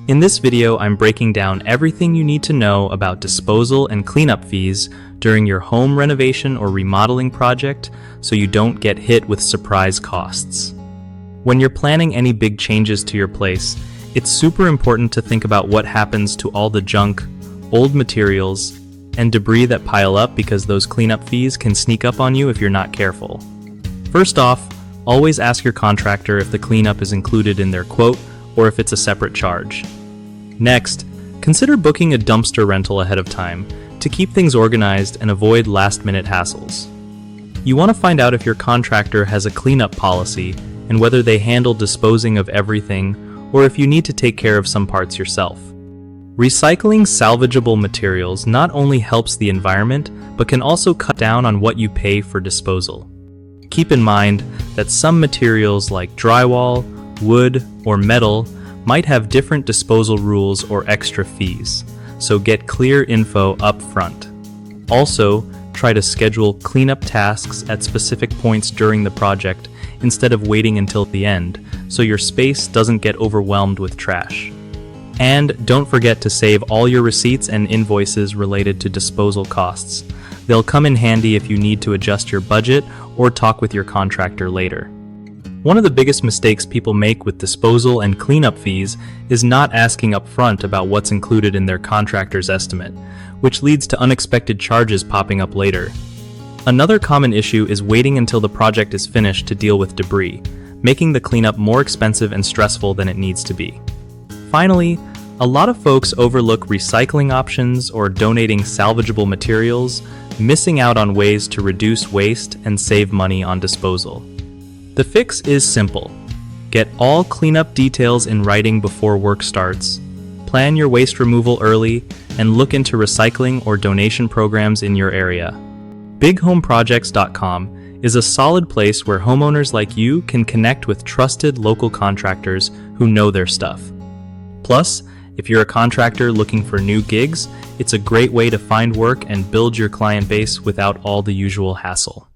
In this video, I'm breaking down everything you need to know about disposal and cleanup fees during your home renovation or remodeling project so you don't get hit with surprise costs. When you're planning any big changes to your place, it's super important to think about what happens to all the junk, old materials, and debris that pile up because those cleanup fees can sneak up on you if you're not careful. First off, always ask your contractor if the cleanup is included in their quote or if it's a separate charge. Next, consider booking a dumpster rental ahead of time to keep things organized and avoid last-minute hassles. You want to find out if your contractor has a cleanup policy and whether they handle disposing of everything or if you need to take care of some parts yourself. Recycling salvageable materials not only helps the environment, but can also cut down on what you pay for disposal. Keep in mind that some materials like drywall, wood, or metal might have different disposal rules or extra fees, so get clear info up front. Also, try to schedule cleanup tasks at specific points during the project instead of waiting until the end, so your space doesn't get overwhelmed with trash. And don't forget to save all your receipts and invoices related to disposal costs. They'll come in handy if you need to adjust your budget or talk with your contractor later. One of the biggest mistakes people make with disposal and cleanup fees is not asking up front about what's included in their contractor's estimate, which leads to unexpected charges popping up later. Another common issue is waiting until the project is finished to deal with debris, making the cleanup more expensive and stressful than it needs to be. Finally, a lot of folks overlook recycling options or donating salvageable materials, missing out on ways to reduce waste and save money on disposal. The fix is simple. Get all cleanup details in writing before work starts, plan your waste removal early, and look into recycling or donation programs in your area. BigHomeProjects.com is a solid place where homeowners like you can connect with trusted local contractors who know their stuff. Plus, if you're a contractor looking for new gigs, it's a great way to find work and build your client base without all the usual hassle.